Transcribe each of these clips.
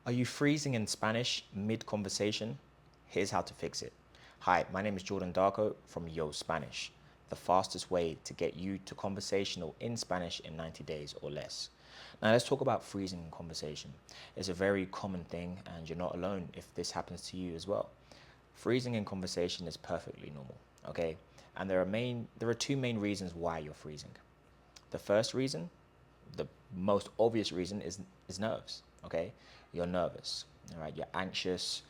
Are you freezing in Spanish mid-conversation? Here's how to fix it. Hi, my name is Jordan Darko from Yo Spanish, the fastest way to get you to conversational in Spanish in 90 days or less. Now let's talk about freezing in conversation. It's a very common thing and you're not alone if this happens to you as well. Freezing in conversation is perfectly normal, okay? And there are two main reasons why you're freezing. The first reason, the most obvious reason is nerves, okay? You're nervous, all right? You're anxious,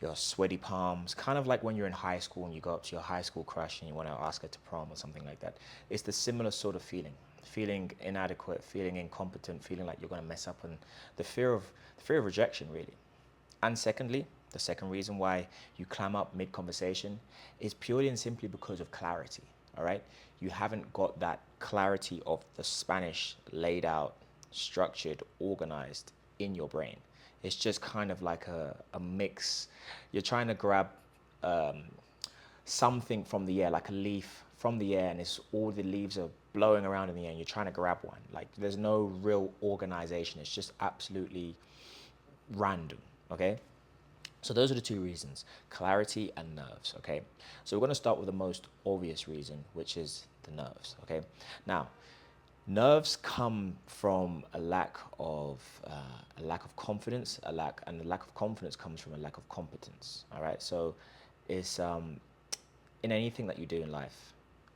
your sweaty palms, kind of like when you're in high school and you go up to your high school crush and you want to ask her to prom or something like that. It's the similar sort of feeling inadequate, feeling incompetent, feeling like you're going to mess up, and the fear of rejection, really. And secondly, the second reason why you clam up mid-conversation is purely and simply because of clarity, all right? You haven't got that clarity of the Spanish laid out, structured, organized in your brain. It's just kind of like a mix. You're trying to grab um, something from the air, like a leaf from the air, and it's all the leaves are blowing around in the air, and you're trying to grab one. Like there's no real organization. It's just absolutely random, okay? So those are the two reasons, clarity and nerves, okay? So we're going to start with the most obvious reason, which is the nerves, okay? Now, nerves come from a lack of confidence, and the lack of confidence comes from a lack of competence, all right? So it's in anything that you do in life,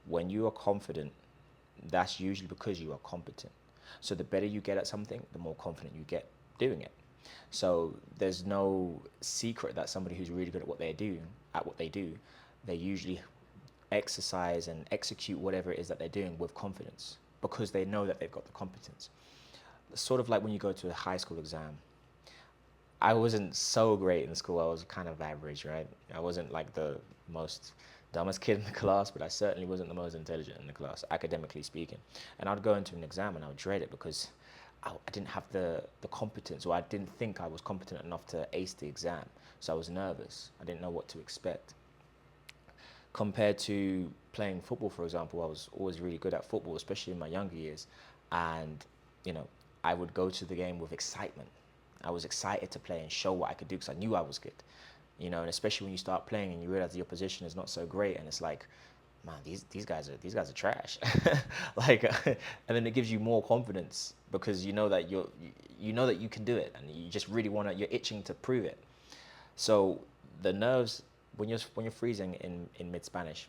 when you are confident, that's usually because you are competent. So the better you get at something, the more confident you get doing it. So there's no secret that somebody who's really good at what they do, they usually exercise and execute whatever it is that they're doing with confidence because they know that they've got the competence. Sort of like when you go to a high school exam. I wasn't so great in school. I was kind of average, right? I wasn't like the most dumbest kid in the class, but I certainly wasn't the most intelligent in the class, academically speaking. And I'd go into an exam and I would dread it because I didn't have the competence, or I didn't think I was competent enough to ace the exam. So I was nervous. I didn't know what to expect. Compared to playing football, for example, I was always really good at football, especially in my younger years. And, you know, I would go to the game with excitement. I was excited to play and show what I could do because I knew I was good. And especially when you start playing and you realize your position is not so great, and it's like, man, these guys are trash. Like, and then it gives you more confidence because you know that you can do it, and you just really you're itching to prove it. So the nerves when you're freezing in mid Spanish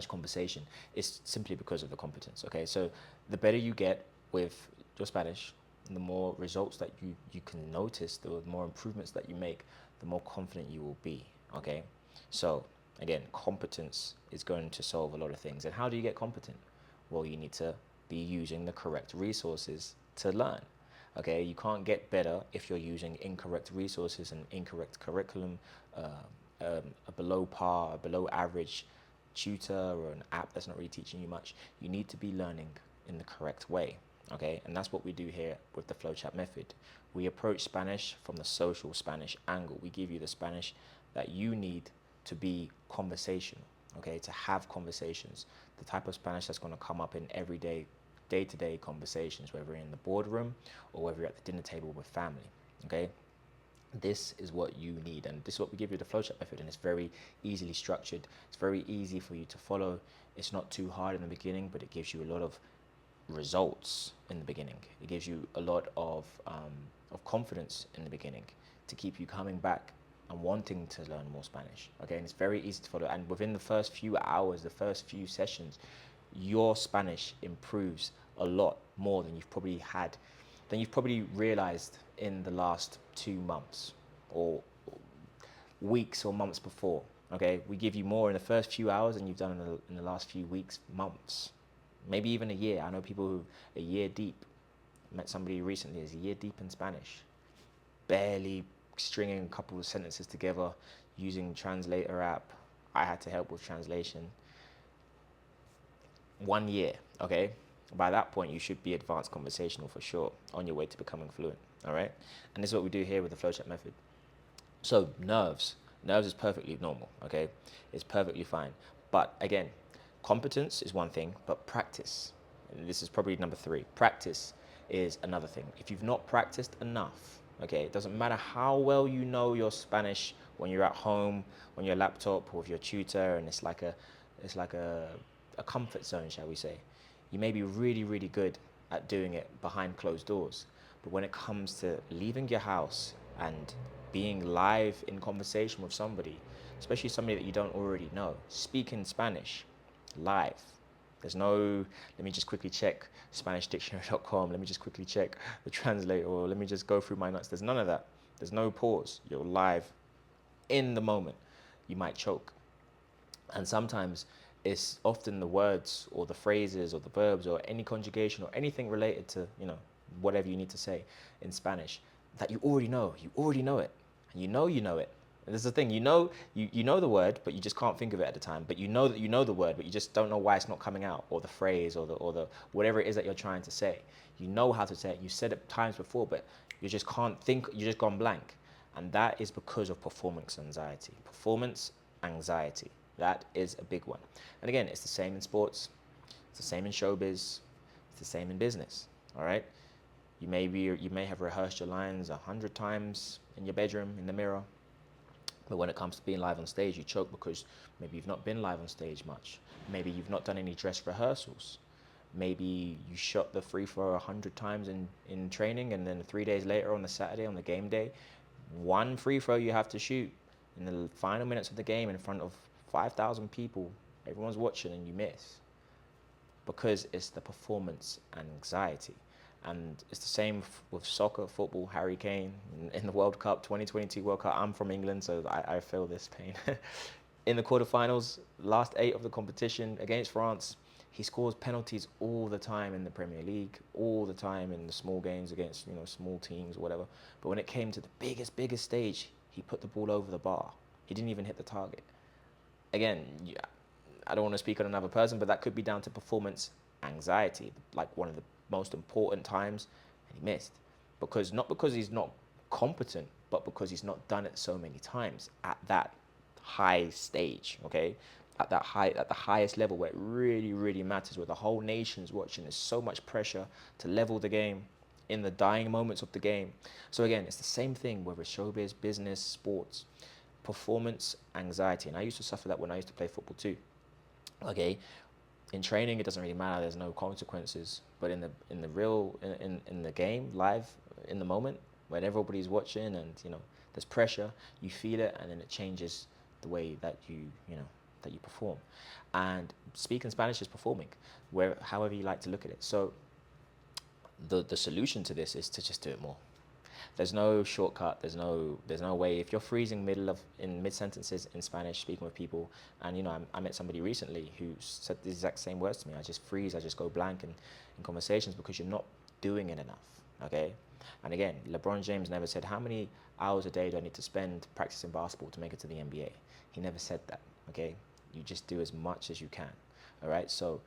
conversation, is simply because of the competence. Okay, so the better you get with your Spanish, the more results that you can notice, the more improvements that you make, the more confident you will be. Okay, so again, competence is going to solve a lot of things. And how do you get competent? Well, you need to be using the correct resources to learn. Okay, you can't get better if you're using incorrect resources and incorrect curriculum, a below par, a below average tutor or an app that's not really teaching you much. You need to be learning in the correct way. Okay, and that's what we do here with the FlowChat method. We approach Spanish from the social Spanish angle. We give you the Spanish that you need to be conversational, okay, to have conversations, the type of Spanish that's going to come up in everyday, day-to-day conversations, whether you're in the boardroom or whether you're at the dinner table with family, okay? This is what you need, and this is what we give you, the flowchart method, and it's very easily structured. It's very easy for you to follow. It's not too hard in the beginning, but it gives you a lot of results in the beginning. It gives you a lot of confidence in the beginning to keep you coming back and wanting to learn more Spanish. Okay, and it's very easy to follow. And within the first few hours, the first few sessions, your Spanish improves a lot more than you've probably realized in the last 2 months or weeks or months before. Okay, we give you more in the first few hours than you've done in the last few weeks, months, maybe even a year. I know people who a year deep. Met somebody recently who's a year deep in Spanish, barely stringing a couple of sentences together using translator app. I had to help with translation. 1 year, okay? By that point, you should be advanced conversational for sure, on your way to becoming fluent, all right? And this is what we do here with the flowchart method. So nerves is perfectly normal, okay? It's perfectly fine. But again, competence is one thing, but practice, and this is probably number 3, practice is another thing. If you've not practiced enough, Okay, it doesn't matter how well you know your Spanish when you're at home on your laptop or with your tutor, and it's like a comfort zone, shall we say. You may be really, really good at doing it behind closed doors, but when it comes to leaving your house and being live in conversation with somebody, especially somebody that you don't already know, speaking Spanish live. There's no, let me just quickly check SpanishDictionary.com, let me just quickly check the translator, or let me just go through my notes. There's none of that. There's no pause. You're live in the moment. You might choke. And sometimes it's often the words or the phrases or the verbs or any conjugation or anything related to, whatever you need to say in Spanish that you already know. You already know it. And you know it. And this is the thing, you know the word, but you just can't think of it at the time. But you know that you know the word, but you just don't know why it's not coming out, or the phrase, or the whatever it is that you're trying to say. You know how to say it. You said it times before, but you just can't think. You just gone blank, and that is because of performance anxiety. Performance anxiety. That is a big one. And again, it's the same in sports. It's the same in showbiz. It's the same in business. All right. You may have rehearsed your lines 100 times in your bedroom in the mirror. But when it comes to being live on stage, you choke because maybe you've not been live on stage much. Maybe you've not done any dress rehearsals. Maybe you shot the free throw 100 times in training, and then 3 days later on the Saturday, on the game day, one free throw you have to shoot in the final minutes of the game in front of 5,000 people. Everyone's watching and you miss. Because it's the performance anxiety. And it's the same with soccer, football. Harry Kane in the World Cup, 2022 World Cup. I'm from England, so I feel this pain. In the quarterfinals, last 8 of the competition against France, he scores penalties all the time in the Premier League, all the time in the small games against small teams or whatever. But when it came to the biggest stage, he put the ball over the bar. He didn't even hit the target. Again, I don't want to speak on another person, but that could be down to performance anxiety, like one of the most important times, and he missed. Not because he's not competent, but because he's not done it so many times at that high stage, okay? At the highest level where it really, really matters, where the whole nation's watching. There's so much pressure to level the game in the dying moments of the game. So again, it's the same thing, whether it's showbiz, business, sports, performance anxiety. And I used to suffer that when I used to play football too. Okay, in training it doesn't really matter. There's no consequences. But in the game, live, in the moment, when everybody's watching and there's pressure, you feel it, and then it changes the way that you perform. And speaking Spanish is performing, however you like to look at it. So the solution to this is to just do it more. There's no shortcut. There's no way. If you're freezing mid sentences in Spanish, speaking with people, and I met somebody recently who said the exact same words to me. I just freeze. I just go blank in conversations because you're not doing it enough. Okay. And again, LeBron James never said, how many hours a day do I need to spend practicing basketball to make it to the NBA? He never said that. Okay. You just do as much as you can. All right. So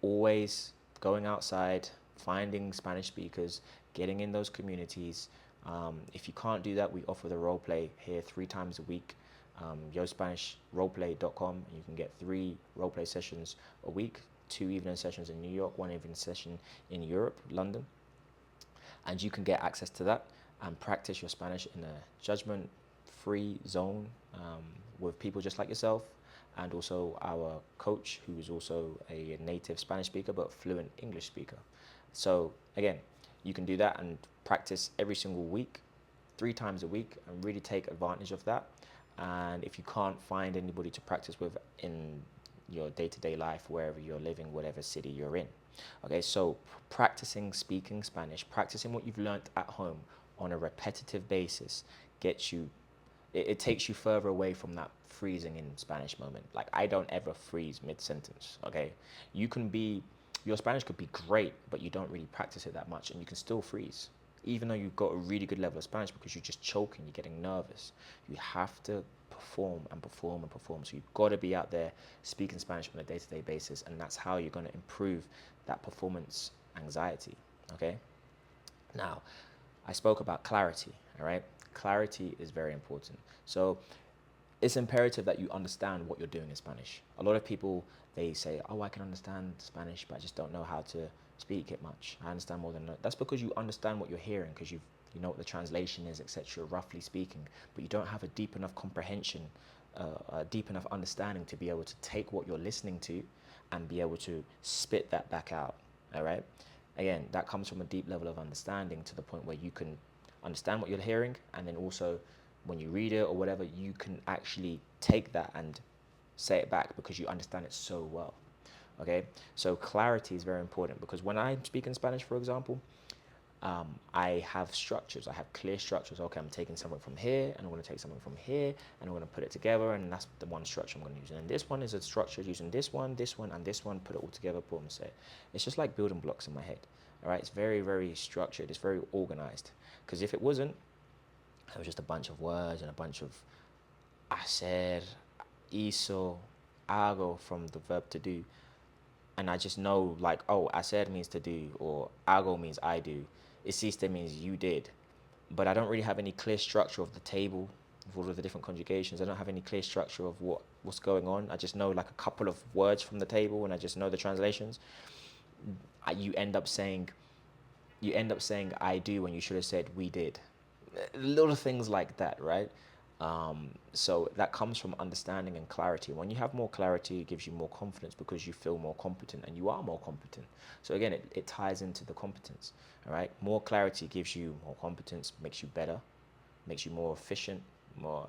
always going outside, finding Spanish speakers, getting in those communities. If you can't do that, we offer the role play here 3 times a week. yospanishroleplay.com, and you can get 3 role play sessions a week, 2 evening sessions in New York, 1 evening session in Europe, London. And you can get access to that and practice your Spanish in a judgment-free zone with people just like yourself, and also our coach, who is also a native Spanish speaker but fluent English speaker. So again, you can do that and practice every single week, 3 times a week, and really take advantage of that. And if you can't find anybody to practice with in your day-to-day life, wherever you're living, whatever city you're in. Okay, so practicing speaking Spanish, practicing what you've learned at home on a repetitive basis it takes you further away from that freezing in Spanish moment. Like, I don't ever freeze mid-sentence, okay? Your Spanish could be great, but you don't really practice it that much, and you can still freeze, even though you've got a really good level of Spanish, because you're just choking, you're getting nervous. You have to perform and perform and perform. So you've got to be out there speaking Spanish on a day-to-day basis, and that's how you're going to improve that performance anxiety, okay? Now, I spoke about clarity, all right? Clarity is very important. So it's imperative that you understand what you're doing in Spanish. A lot of people, they say, oh, I can understand Spanish, but I just don't know how to speak it much. I understand more than that. That's because you understand what you're hearing, because you've you know what the translation is, etc., roughly speaking, but you don't have a deep enough comprehension, a deep enough understanding to be able to take what you're listening to and be able to spit that back out. All right. Again, that comes from a deep level of understanding to the point where you can understand what you're hearing, and then also when you read it or whatever, you can actually take that and say it back because you understand it so well. Okay, so clarity is very important, because when I speak in Spanish, for example, I have structures. I have clear structures. Okay, I'm taking something from here, and I'm going to take something from here, and I'm going to put it together, and that's the one structure I'm going to use. And this one is a structure using this one, and this one, put it all together, boom, say it. It's just like building blocks in my head. All right, it's very, very structured. It's very organized. Because if it wasn't, it was just a bunch of words and a bunch of hacer, hizo, hago from the verb to do. And I just know, like, oh, hacer means to do, or hago means I do, hiciste means you did. But I don't really have any clear structure of the table of all of the different conjugations. I don't have any clear structure of what's going on. I just know like a couple of words from the table, and I just know the translations. You end up saying I do when you should have said we did. Little things like that, right? So that comes from understanding and clarity. When you have more clarity, it gives you more confidence because you feel more competent, and you are more competent. So again, it ties into the competence. All right, more clarity gives you more competence, makes you better, makes you more efficient, more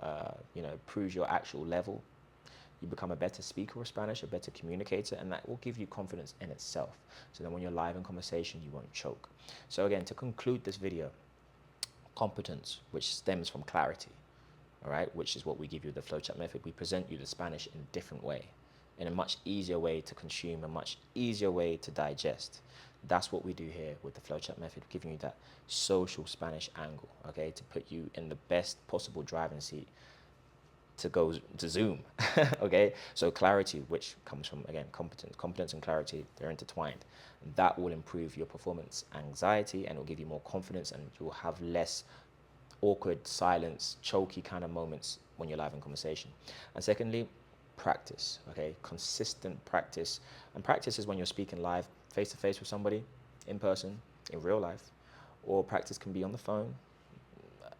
improves your actual level. You become a better speaker of Spanish, a better communicator, and that will give you confidence in itself. So then when you're live in conversation, you won't choke. So again, to conclude this video, competence, which stems from clarity, all right, which is what we give you the FlowChat method. We present you the Spanish in a different way, in a much easier way to consume, a much easier way to digest. That's what we do here with the FlowChat method, giving you that social Spanish angle, okay, to put you in the best possible driving seat to go to Zoom. Okay, so clarity, which comes from, again, competence and clarity, they're intertwined. That will improve your performance anxiety, and it will give you more confidence, and you'll have less awkward silence, choky kind of moments when you're live in conversation. And secondly, practice. Okay, consistent practice. And practice is when you're speaking live face to face with somebody, in person, in real life, or practice can be on the phone,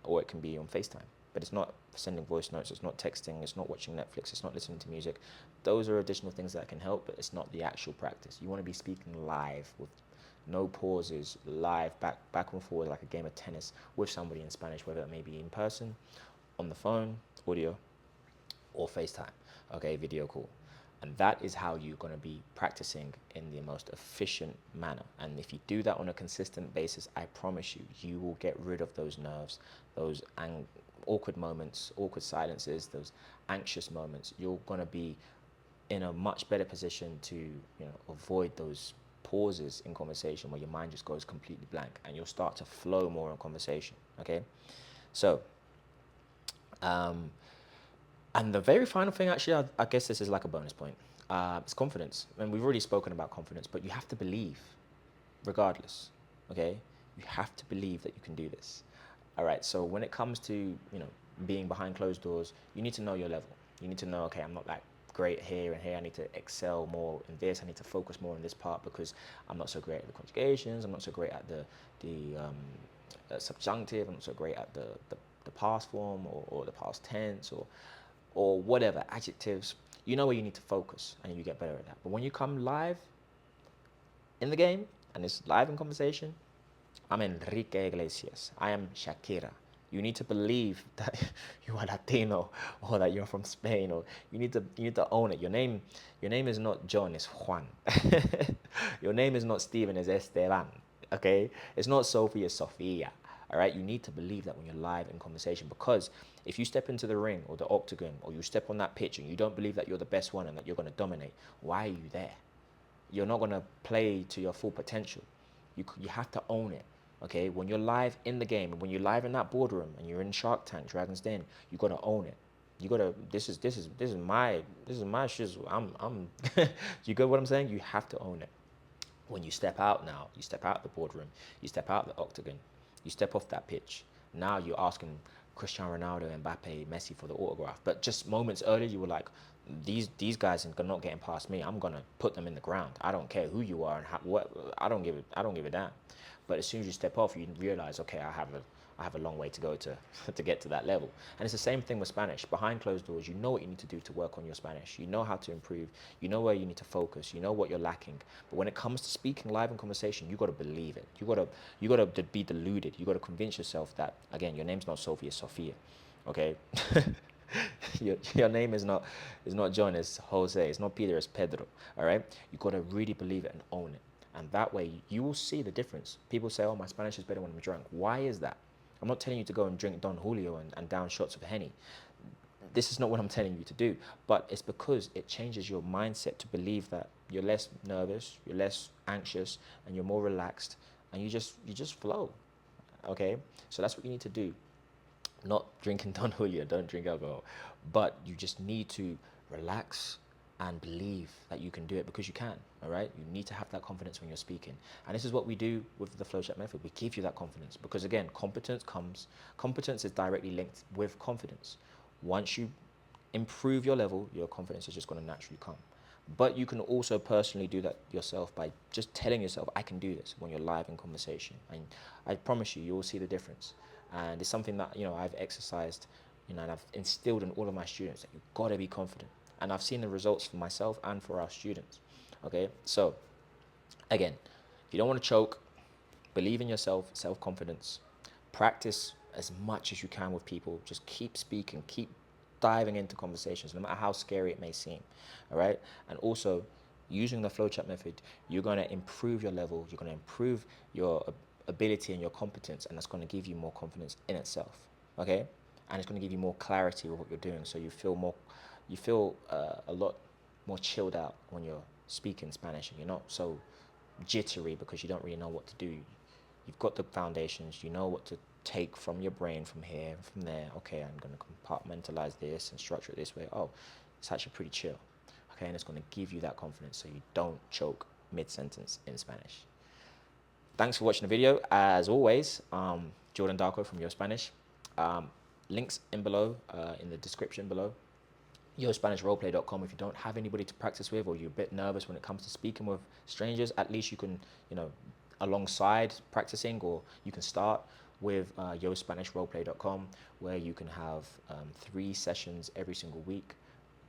or it can be on FaceTime. But it's not sending voice notes, it's not texting, it's not watching Netflix, it's not listening to music. Those are additional things that can help, but it's not the actual practice. You want to be speaking live with no pauses, live, back and forward, like a game of tennis with somebody in Spanish, whether it may be in person, on the phone, audio, or FaceTime, okay, video call. And that is how you're going to be practicing in the most efficient manner. And if you do that on a consistent basis, I promise you, you will get rid of those nerves, those awkward moments, awkward silences, those anxious moments. You're going to be in a much better position to avoid those pauses in conversation where your mind just goes completely blank, and you'll start to flow more in conversation. Okay, so and the very final thing, actually, I guess this is like a bonus point. It's confidence. And we've already spoken about confidence, but you have to believe, regardless. Okay, you have to believe that you can do this. All right. So when it comes to being behind closed doors, you need to know your level. You need to know, okay, I'm not that great here and here. I need to excel more in this. I need to focus more on this part because I'm not so great at the conjugations. I'm not so great at the subjunctive. I'm not so great at the past form or the past tense or whatever, adjectives. You know where you need to focus, and you get better at that. But when you come live in the game, and it's live in conversation, I'm Enrique Iglesias. I am Shakira. You need to believe that you are Latino, or that you're from Spain, or you need to own it. Your name is not John, it's Juan. Your name is not Steven, it's Esteban. Okay? It's not Sophie, it's Sofia. All right? You need to believe that when you're live in conversation, because if you step into the ring or the octagon, or you step on that pitch and you don't believe that you're the best one and that you're going to dominate, why are you there? You're not going to play to your full potential. You have to own it. Okay, when you're live in the game, when you're live in that boardroom, and you're in Shark Tank, Dragon's Den, you gotta own it. You gotta. This is my shizzle. I'm. You get what I'm saying? You have to own it. When you step out now, you step out the boardroom, you step out the octagon, you step off that pitch. Now you're asking Cristiano Ronaldo, Mbappe, Messi for the autograph. But just moments earlier, you were like, these guys are not getting past me. I'm gonna put them in the ground. I don't care who you are and what. I don't give a damn. But as soon as you step off, you realize, okay, I I have a long way to go to to get to that level. And it's the same thing with Spanish. Behind closed doors, you know what you need to do to work on your Spanish. You know how to improve. You know where you need to focus. You know what you're lacking. But when it comes to speaking live in conversation, you got to believe it. You got to be deluded. You got to convince yourself that, again, your name's not Sophie, it's Sophia. Okay. Your name is not John, it's Jose. It's not Peter, it's Pedro. All right. You got to really believe it and own it. And that way you will see the difference. People say, oh, my Spanish is better when I'm drunk. Why is that? I'm not telling you to go and drink Don Julio and down shots of Henny. This is not what I'm telling you to do. But it's because it changes your mindset to believe that you're less nervous, you're less anxious, and you're more relaxed, and you just flow. Okay? So that's what you need to do. Not drinking Don Julio, don't drink alcohol. But you just need to relax and believe that you can do it, because you can. All right, you need to have that confidence when you're speaking, and this is what we do with the FlowChat method. We give you that confidence, because again, competence is directly linked with confidence. Once you improve your level, your confidence is just going to naturally come. But you can also personally do that yourself by just telling yourself, I can do this, when you're live in conversation. And I promise you, will see the difference. And it's something that, I've exercised, and I've instilled in all of my students, that you've got to be confident. And I've seen the results for myself and for our students. Okay, so again, if you don't want to choke, believe in yourself, self-confidence, practice as much as you can with people. Just keep speaking, keep diving into conversations, no matter how scary it may seem. All right, and also using the FlowChat method, you're going to improve your level, you're going to improve your ability and your competence, and that's going to give you more confidence in itself. Okay, and it's going to give you more clarity with what you're doing, so you feel a lot more chilled out when you're speaking Spanish, and you're not so jittery because you don't really know what to do. You've got the foundations, you know what to take from your brain, from here, from there. Okay, I'm going to compartmentalize this and structure it this way. Oh, it's actually pretty chill. Okay, and it's going to give you that confidence so you don't choke mid-sentence in Spanish. Thanks for watching the video. As always, Jordan Darko from Your Spanish. Links in below, in the description below. yospanishroleplay.com. If you don't have anybody to practice with, or you're a bit nervous when it comes to speaking with strangers, at least you can, alongside practicing, or you can start with yospanishroleplay.com, where you can have 3 sessions every single week,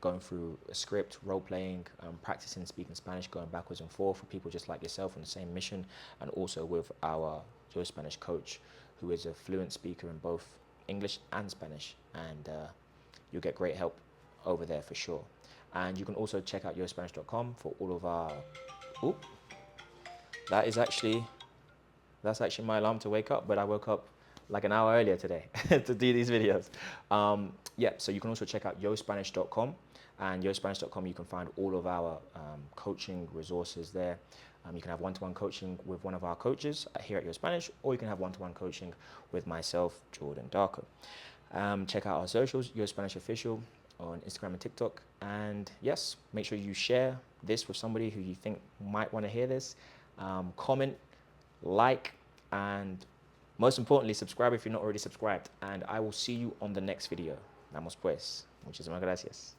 going through a script, role-playing, practicing speaking Spanish, going backwards and forth for people just like yourself on the same mission, and also with our Yo Spanish coach, who is a fluent speaker in both English and Spanish, and you'll get great help over there for sure. And you can also check out yospanish.com for all of our... Ooh, that's actually my alarm to wake up, but I woke up like an hour earlier today to do these videos. So you can also check out yospanish.com, and yospanish.com you can find all of our coaching resources there. You can have one-to-one coaching with one of our coaches here at Your Spanish, or you can have one-to-one coaching with myself, Jordan Darko. Check out our socials, Your Spanish Official, on Instagram and TikTok. And yes, make sure you share this with somebody who you think might want to hear this. Comment, like, and most importantly, subscribe if you're not already subscribed. And I will see you on the next video. Vamos pues. Muchísimas gracias.